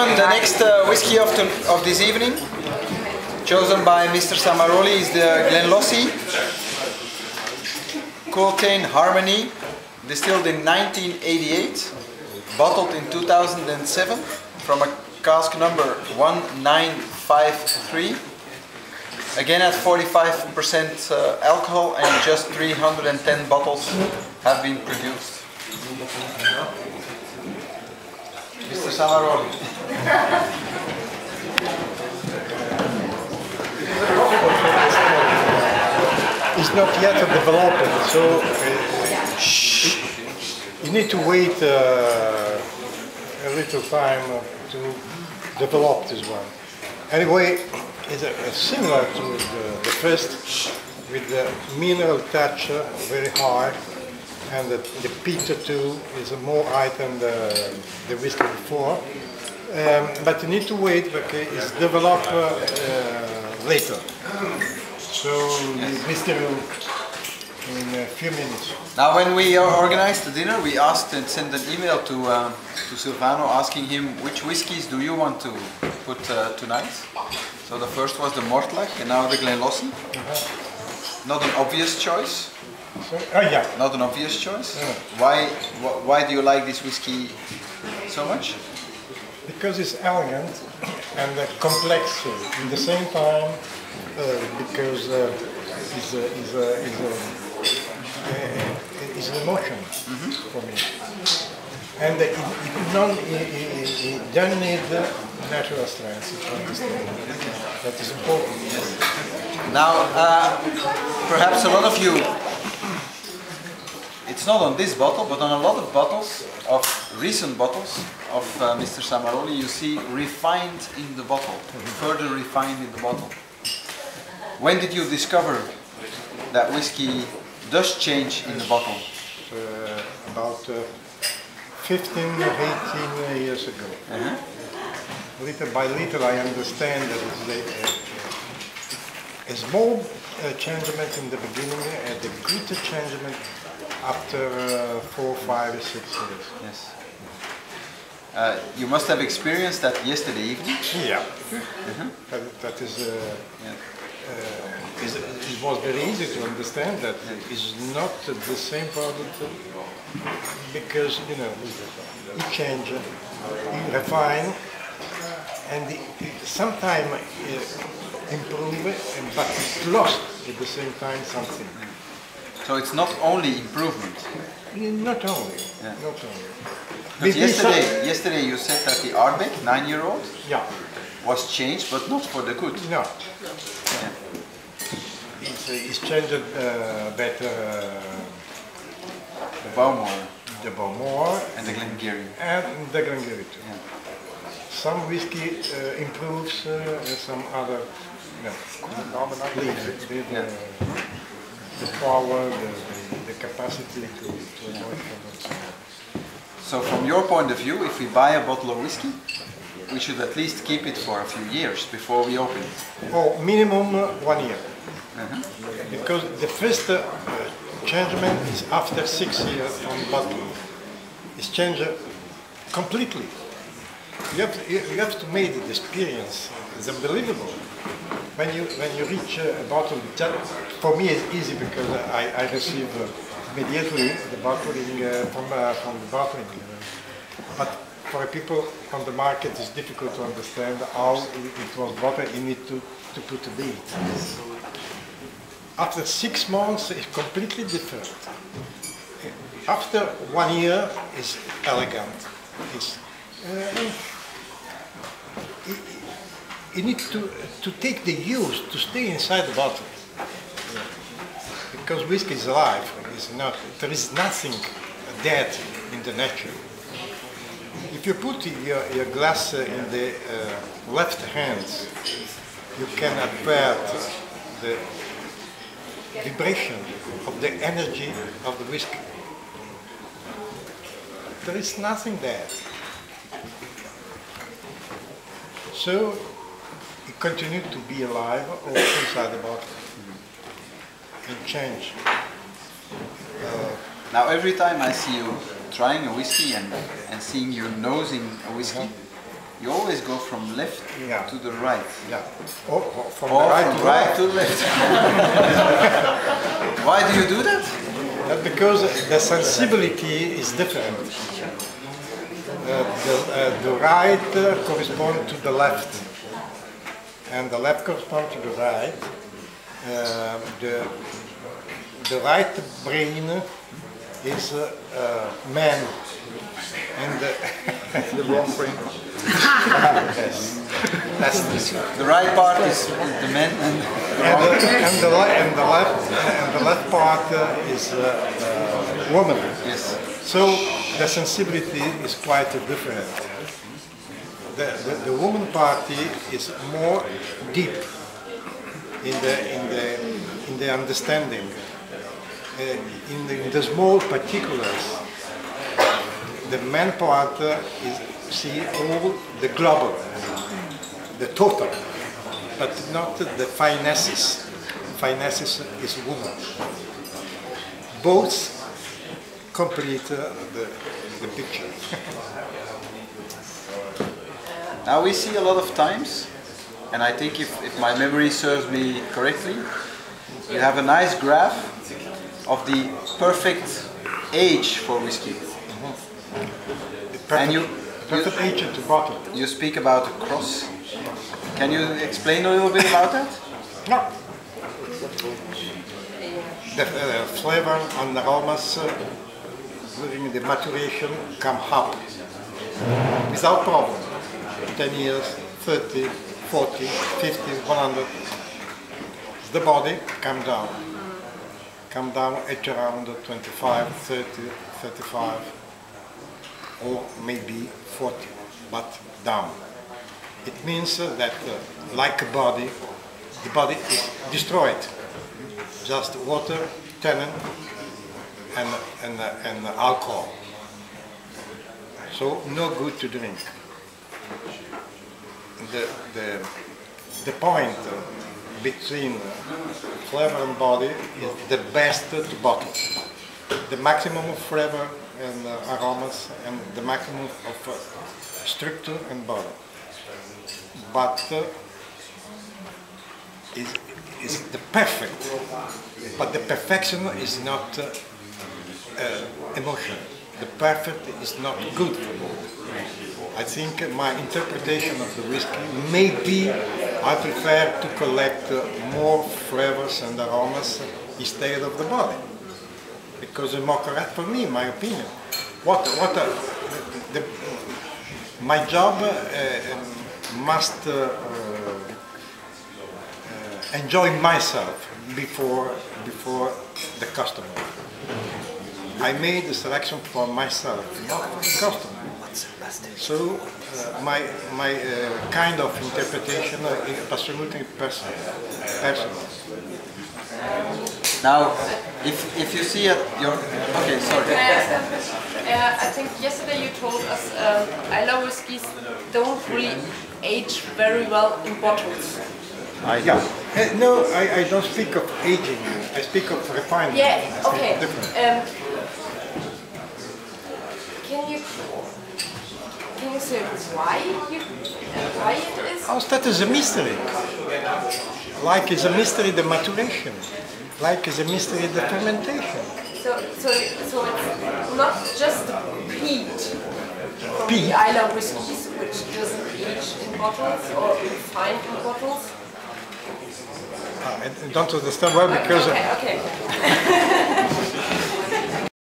gentlemen, the next whiskey of this evening, chosen by Mr. Samaroli, is the Glenlossie Courtain Harmony, distilled in 1988, bottled in 2007 from a cask number 1953. Again at 45% alcohol, and just 310 bottles have been produced. Mr. Samaroli. It's not yet developed, so you need to wait a little time to develop this one. Anyway, it's similar to the first, with the mineral touch very high, and the peat too is more high than the whiskey before. But you need to wait because it's developed later. So Mr. in a few minutes. Now, when we organized the dinner, we asked and sent an email to Silvano asking him which whiskies do you want to put tonight. So the first was the Mortlach and now the Glenlossie. Not an obvious choice. Yeah. Not an obvious choice. Yeah. Why do you like this whiskey so much? Because it's elegant and complex at the same time. Because it's an emotion for me, and it don't need natural strength to understand. That is important. Now, perhaps a lot of you, it's not on this bottle, but on a lot of bottles, of recent bottles of Mr. Samaroli, you see refined in the bottle, further refined in the bottle. When did you discover that whiskey does change in the bottle? About 15 or 18 years ago. Little by little I understand that it's a small changement in the beginning and a greater changement after 4, 5, 6 years. Yes. You must have experienced that yesterday evening? Yeah. That is... it was very easy to understand that it's not the same product because, you know, you change, you refine, and sometimes improve, but it lost at the same time something. So it's not only improvement? Not only. Yeah. Not only. But yesterday you said that the Ardbeg, 9-year-old, was changed, but not for the good. No. Yeah. It's changed better. The Bowmore. The Bowmore. And the Glengarry. And the Glengarry too. Yeah. Some whiskey improves, some other leaves the power, the capacity to avoid problems. So from your point of view, if we buy a bottle of whiskey, we should at least keep it for a few years before we open it. Oh, minimum 1 year. Because the first changement is after 6 years on the bottle. It's changed completely. You have to make the experience. It's unbelievable. When you reach a bottle, for me it's easy because I receive immediately the bottling from the bottling. But for people on the market, it's difficult to understand how it was bottled. You need to put a date. After 6 months, it's completely different. After 1 year, it's elegant. You need to take the use to stay inside the bottle, because whiskey is alive. There is nothing dead in the nature. If you put your glass in the left hand, you can avert the vibration of the energy of the whiskey. There is nothing there. So it continues to be alive also inside the bottle. It changes. Now every time I see you trying a whiskey and seeing you nosing a whiskey, You always go from left Yeah. to the right. Yeah. Or from Or the right from to right left. to left. Why do you do that? That's because the sensibility is different. The right corresponds to the left, and the left corresponds to the right. The right brain is man, and The wrong brain. yes, that's The right part is the men and the left part is woman. yes. So the sensibility is quite different. The woman party is more deep in the understanding, in the small particulars. The man part is see all the global, the total, but not the finesses. Finesses is woman. Both complete the picture. Now we see a lot of times, and I think if my memory serves me correctly, you have a nice graph of the perfect age for whiskey. And Perfect age to bottle. you speak about a cross. Can you explain a little bit about that? No. The flavor and aromas during the maturation come up without problem. 10 years, 30, 40, 50, 100. The body come down at around 25, 30, 35, or maybe 40, but down. It means that like a body, the body is destroyed. Just water, tannin, and alcohol. So no good to drink. The point between flavor and body is the best to bottle. The maximum of flavor and aromas and the maximum of structure and body. But is the perfect. But the perfection is not emotion. The perfect is not good for me. I think my interpretation of the whiskey may be I prefer to collect more flavors and aromas instead of the body, because it's more correct for me, in my opinion. My job must enjoy myself before the customer. I made the selection for myself, not for the customer. So my kind of interpretation is absolutely personal. Now, if you see your... Okay, sorry. I think yesterday you told us Islay whiskies don't really age very well in bottles. No, I don't speak of aging. I speak of refinement. Yeah, okay. Can you say why it is? Oh, that is a mystery. Like it's a mystery the maturation. Like it's a mystery the fermentation. So it's not just the peat from Peat? the Islay whiskies, which doesn't age in bottles or refine in bottles. I don't understand why, because Okay.